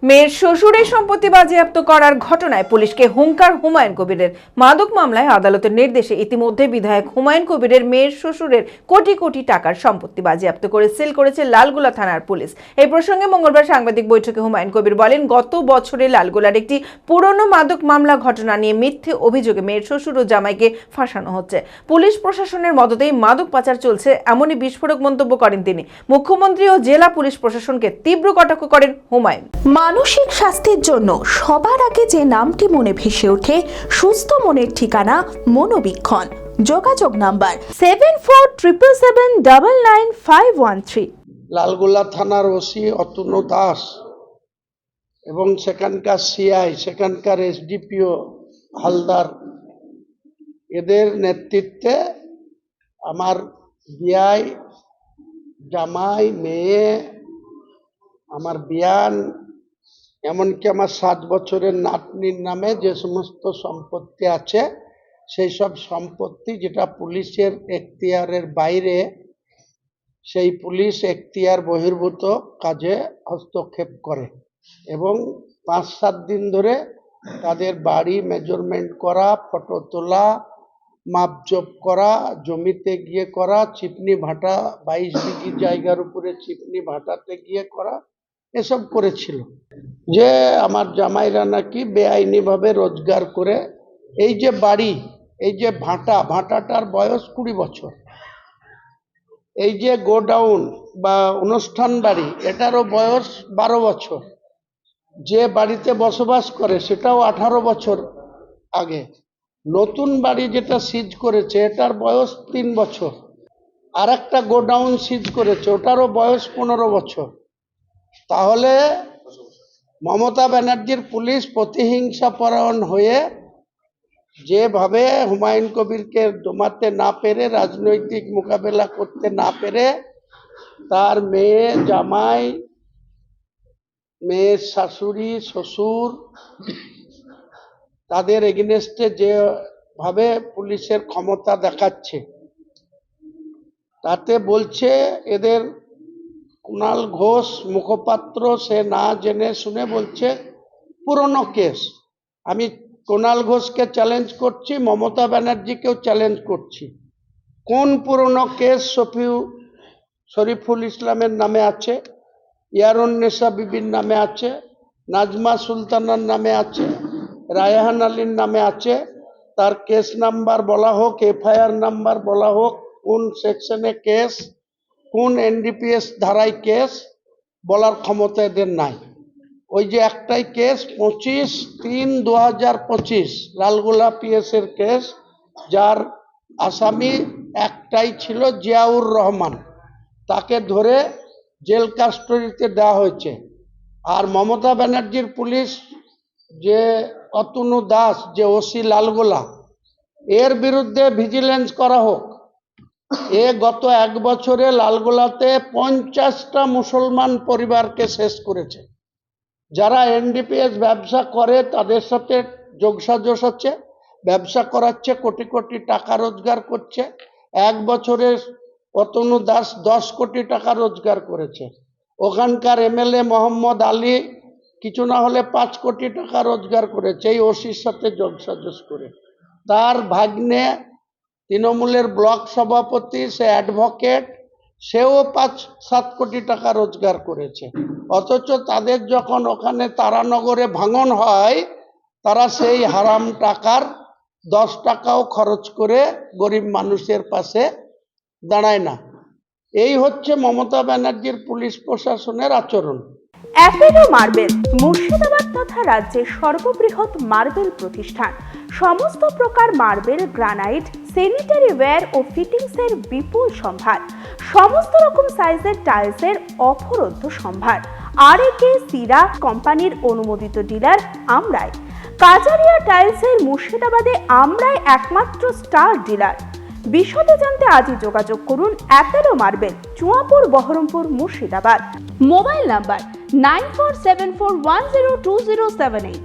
মেয়ের শ্বশুরের সম্পত্তি বাজেয়াপ্ত করার ঘটনায় পুলিশকে হুঙ্কার হুমায়ুন কবিরের। মাদক মামলায় আদালতের নির্দেশে ইতিমধ্যে বিধায়ক হুমায়ুন কবিরের মেয়ের শ্বশুরের কোটি কোটি টাকার সম্পত্তি বাজেয়াপ্ত করে সিল করেছে লালগোলা থানার পুলিশ। এই প্রসঙ্গে মঙ্গলবার সাংবাদিক বৈঠকে হুমায়ুন কবির বলেন, গত বছরে লালগোলার একটি পুরনো মাদক মামলা ঘটনা নিয়ে মিথ্যে অভিযোগে মেয়ের শ্বশুর ও জামাইকে ফাঁসানো হচ্ছে। পুলিশ প্রশাসনের মদতেই মাদক পাচার চলছে, এমনই বিস্ফোরক মন্তব্য করেন তিনি। মুখ্যমন্ত্রী ও জেলা পুলিশ প্রশাসনকে তীব্র কটাক্ষ করেন হুমায়ুন। মানসিক স্বাস্থ্যের জন্য সবার আগে যে নামটি মনে ভেসে ওঠে, সুস্থ মনের ঠিকানা মনোবীক্ষণ। যোগাযোগ নাম্বার 7477799513। লালগোলা থানার ওসি অতনু দাস এবং সেখানকার সিআই, সেখানকার এসডিপিও হালদার, এদের নেতৃত্বে আমার বিয়াই, জামাই, মেয়ে, আমার বিয়ান, এমনকি আমার 7 বছরের নাতনির নামে যে সমস্ত সম্পত্তি আছে, সেই সব সম্পত্তি যেটা পুলিশের এখতিয়ারের বাইরে, সেই পুলিশ এখতিয়ার বহির্ভূত কাজে হস্তক্ষেপ করে এবং 5-7 দিন ধরে তাদের বাড়ি মেজারমেন্ট করা, ফটো তোলা, মাপজোপ করা, জমিতে গিয়ে করা, চিপনি ভাটা 22 বিঘি জায়গার উপরে চিপনি ভাটাতে গিয়ে করা, এসব করেছিল। যে আমার জামাইরা নাকি বেআইনিভাবে রোজগার করে এই যে বাড়ি, এই যে ভাটাটার বয়স 20 বছর, এই যে গোডাউন বা অনুষ্ঠান বাড়ি, এটারও বয়স 12 বছর, যে বাড়িতে বসবাস করে সেটাও 18 বছর আগে, নতুন বাড়ি যেটা সিজ করেছে এটার বয়স 3 বছর, আর একটা গোডাউন সিজ করেছে ওটারও বয়স 15 বছর। তাহলে মমতা ব্যানার্জির পুলিশ প্রতিহিংসাপরায়ণ হয়ে যেভাবে হুমায়ুন কবিরকে দমাতে না পেরে, রাজনৈতিক মোকাবেলা করতে না পেরে, তার মেয়ে, জামাই, মেয়ের শাশুড়ি, শ্বশুর, তাদের এগেনস্টে যেভাবে পুলিশের ক্ষমতা দেখাচ্ছে, তাতে বলছে এদের কুণাল ঘোষ মুখপাত্র, সে না জেনে শুনে বলছে পুরনো কেস। আমি কুণাল ঘোষকে চ্যালেঞ্জ করছি, মমতা ব্যানার্জিকেও চ্যালেঞ্জ করছি, কোন পুরনো কেস শরীফুল ইসলামের নামে আছে, ইয়ারুন্নেসা বিবির নামে আছে, নাজমা সুলতানার নামে আছে, রায়হান আলীর নামে আছে, তার কেস নাম্বার বলা হোক, এফআইআর নাম্বার বলা হোক, কোন সেকশনে কেস, কোন এনডিপিএস ধারায় কেস, বলার ক্ষমতা এদের নাই। ওই যে একটাই কেস 25/3/2025 লালগোলা পিএসের কেস, যার আসামি একটাই ছিল জিয়াউর রহমান, তাকে ধরে জেল কাস্টডিতে দেওয়া হয়েছে। আর মমতা ব্যানার্জির পুলিশ যে অতনু দাস, যে ওসি লালগোলা, এর বিরুদ্ধে ভিজিলেন্স করা হোক। এ গত 1 বছরে লালগোলাতে 50টা মুসলমান পরিবারকে শেষ করেছে। যারা এনডিপিএস ব্যবসা করে তাদের সাথে যোগসাজশ আছে, ব্যবসা করাচ্ছে, কোটি কোটি টাকা রোজগার করছে। 1 বছরে অতনু দাস 10 কোটি টাকা রোজগার করেছে। ওখানকার এমএলএ মোহাম্মদ আলী কিছু না হলে 5 কোটি টাকা রোজগার করেছে এই ওসির সাথে যোগসাজশ করে। তার ভাগ্নে তৃণমূলের ব্লক সভাপতি, সে অ্যাডভোকেট, সেও 5-7 কোটি টাকা রোজগার করেছে। অথচ তাদের যখন ওখানে তারানগরে ভাঙন হয়, তারা সেই হারাম টাকার 10 টাকাও খরচ করে গরিব মানুষের পাশে দাঁড়ায় না। এই হচ্ছে মমতা ব্যানার্জির পুলিশ প্রশাসনের আচরণ। অ্যাপেলো মার্বেল মুর্শিদাবাদ তথা রাজ্যের সর্ববৃহৎ মার্বেল প্রতিষ্ঠান। সমস্ত প্রকার মার্বেল, গ্রানাইট, স্যানিটারি ওয়্যার ও ফিটিংসের বিপুল সম্ভার। সমস্ত রকম সাইজের টাইলসের অফুরন্ত সম্ভার। আর.এ.কে সিরা কোম্পানির অনুমোদিত ডিলার আমরাই। কাজারিয়া টাইলসের মুর্শিদাবাদে আমরাই একমাত্র স্টার ডিলার। বিশদে জানতে আজই যোগাযোগ করুন Apollo marble, Chuapur, Baharampur, Murshidabad. Mobile number 9474102078।